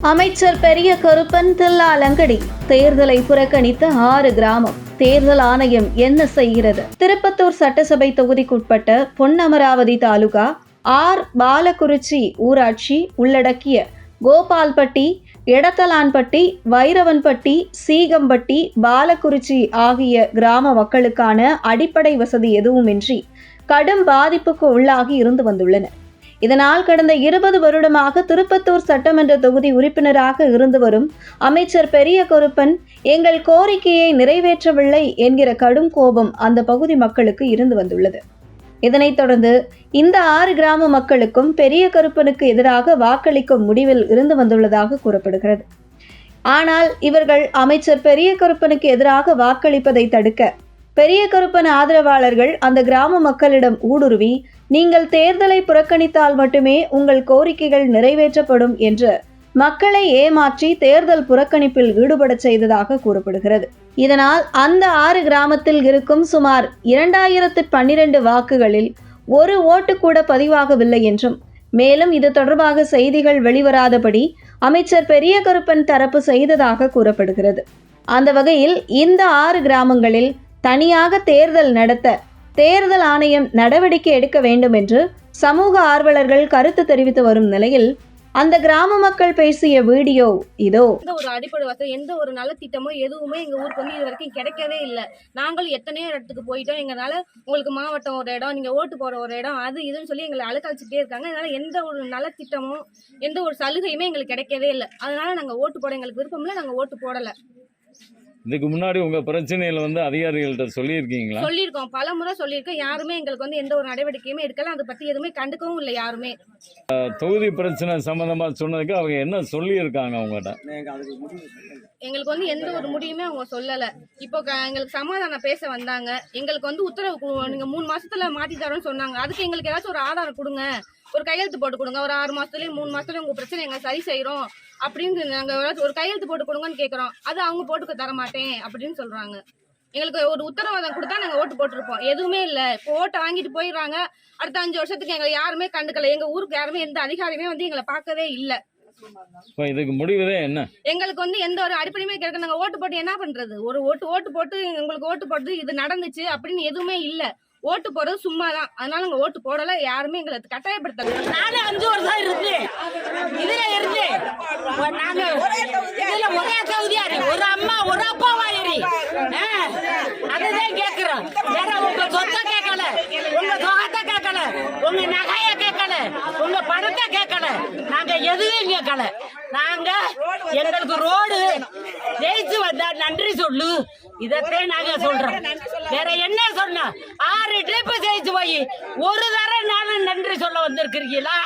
அமைச்சர் பெரிய கருப்பன் தில்லாலங்கடி தேர்தலை புறக்கணித்த 6 கிராமம். தேர்தல் ஆணையம் என்ன செய்கிறது? திருப்பத்தூர் சட்டசபை தொகுதிக்குட்பட்ட பொன்னமராவதி தாலுகா ஆர். பாலக்குறிச்சி ஊராட்சி உள்ளடக்கிய கோபால்பட்டி, எடத்தலான்பட்டி, வைரவன்பட்டி, சீகம்பட்டி, பாலக்குறிச்சி ஆகிய கிராம மக்களுக்கான அடிப்படை வசதி எதுவுமின்றி கடும் பாதிப்புக்கு உள்ளாகி இருந்து வந்துள்ளனர். இதனால் கடந்த 20 வருடமாக திருப்பத்தூர் சட்டமன்ற தொகுதி உறுப்பினராக இருந்து வரும் அமைச்சர் பெரிய கருப்பன் எங்கள் கோரிக்கையை நிறைவேற்றவில்லை என்கிற கடும் கோபம் அந்த பகுதி மக்களுக்கு இருந்து வந்துள்ளது. இதனைத் தொடர்ந்து இந்த 6 கிராம மக்களுக்கும் பெரிய கருப்பனுக்கு எதிராக வாக்களிக்கும் முடிவில் இருந்து வந்துள்ளதாக கூறப்படுகிறது. ஆனால் இவர்கள் அமைச்சர் பெரிய கருப்பனுக்கு எதிராக வாக்களிப்பதை தடுக்க பெரிய கருப்பன் ஆதரவாளர்கள் அந்த கிராம மக்களிடம் ஊடுருவி, நீங்கள் தேர்தலை புறக்கணித்தால் மட்டுமே உங்கள் கோரிக்கைகள் நிறைவேற்றப்படும் என்று மக்களை ஏமாற்றி தேர்தல் புறக்கணிப்பில் ஈடுபட செய்ததாக கூறப்படுகிறது. இதனால் அந்த 6 கிராமத்தில் இருக்கும் சுமார் 2012 வாக்குகளில் ஒரு ஓட்டு கூட பதிவாகவில்லை என்றும், மேலும் இது தொடர்பாக செய்திகள் வெளிவராதபடி அமைச்சர் பெரிய கருப்பன் தரப்பு செய்ததாக கூறப்படுகிறது. அந்த வகையில் இந்த 6 கிராமங்களில் தனியாக தேர்தல் நடத்த தேர்தல் ஆணையம் நடவடிக்கை எடுக்க வேண்டும் என்று சமூக ஆர்வலர்கள் கருத்து தெரிவித்து வரும் நிலையில் அந்த கிராம மக்கள் பேசிய வீடியோ இதோ. ஒரு அடிப்படை வசதி, எந்த ஒரு நல்ல திட்டமோ எதுவுமே எங்க ஊருக்கு வந்து இது வரைக்கும் கிடைக்கவே இல்லை. நாங்களும் எத்தனையோ இடத்துக்கு போயிட்டோம். எங்களால உங்களுக்கு மாவட்டம் ஒரு இடம், நீங்க ஓட்டு போற ஒரு இடம், அது இதுன்னு சொல்லி எங்களை அழுக்கழிச்சுட்டே இருக்காங்க. அதனால எந்த ஒரு நல்ல திட்டமோ எந்த ஒரு சலுகையுமே எங்களுக்கு கிடைக்கவே இல்லை. அதனால நாங்க ஓட்டு போட எங்களுக்கு விருப்பம் இல்லை, நாங்க ஓட்டு போடல. இதுக்கு முன்னாடி உங்க பிரச்சனையில அதிகாரிகள்ட்ட சொல்லியிருக்கீங்களா? சொல்லியிருக்கோம், பல முறை சொல்லியிருக்கோம். யாருமே எங்களுக்கு எந்த ஒரு நடவடிக்கையுமே எடுக்கல. அதை பத்தி எதுவுமே கண்டுக்கவும் இல்லை யாருமே. தொகுதி பிரச்சனை சம்பந்தமா சொன்னதுக்கு அவங்க என்ன சொல்லியிருக்காங்க உங்ககிட்ட? எங்களுக்கு எந்த ஒரு முடிவுமே அவங்க சொல்லல. இப்போ எங்களுக்கு சமாதானம் பேச வந்தாங்க. எங்களுக்கு உத்தரவு நீங்க 3 மாசத்துல மாத்தி தரோம்னு சொன்னாங்க. அதுக்கு எங்களுக்கு ஏதாச்சும் ஒரு ஆதாரம் கொடுங்க, ஒரு கையெழுத்து போட்டு கொடுங்க. ஒரு 6 மாசத்துலயும் 3 மாசத்துலயும் உங்க பிரச்சனை எங்க சரி செய்யறோம் அப்படின்னு நாங்க ஒரு கையெழுத்து போட்டு கொடுங்கன்னு கேட்கறோம். அது அவங்க போட்டுக்க தர மாட்டேன் அப்படின்னு சொல்றாங்க. எங்களுக்கு ஒரு உத்தரவாதம் கொடுத்தா நாங்க ஓட்டு போட்டிருப்போம். எதுவுமே இல்ல. இப்போ ஓட்டை வாங்கிட்டு போயிடுறாங்க. அடுத்த 5 வருஷத்துக்கு எங்களை யாருமே கண்டுக்கல. எங்க ஊருக்கு யாருமே எந்த அதிகாரியுமே எங்களை பார்க்கவே இல்ல. இதுக்கு முடிவுதே என்ன? எங்களுக்கு எந்த ஒரு அடிப்படையுமே கிடைக்க. நாங்க ஓட்டு போட்டு என்ன பண்றது? ஒரு ஓட்டு போட்டு உங்களுக்கு ஓட்டு போட்டு இது நடந்துச்சு அப்படின்னு எதுவுமே இல்ல. ஓட்டு போடுறது சும்மாதான். அதனால நாங்க ஓட்டு போடல. யாருமே எங்களை கட்டாயப்படுத்தல. நானே 5 வருஷம் இருந்து இதுல இருந்து நாங்க இதுல ஒரே தொகுதியாரு, ஒரு அம்மா ஒரு அப்பாவா ஏறி அதுதான் கேட்கிறோம். வேற உங்க சொத்தை கேட்கல, உங்க சொகத்தை கேட்கல, உங்க நகைய கேட்கல, உங்க பணத்தை கேட்கல, நாங்க எதுவும் கேட்கல. நாங்க எங்களுக்கு ரோடு ஜெயிச்சு வந்தா நன்றி சொல்லு, இதத்தான் நாங்க சொல்றோம். வேற என்ன சொன்ன? 6 ட்ரிப் ஜெயிச்சு போய் ஒரு தடவை நானும் நன்றி சொல்ல வந்திருக்கிறீங்களா?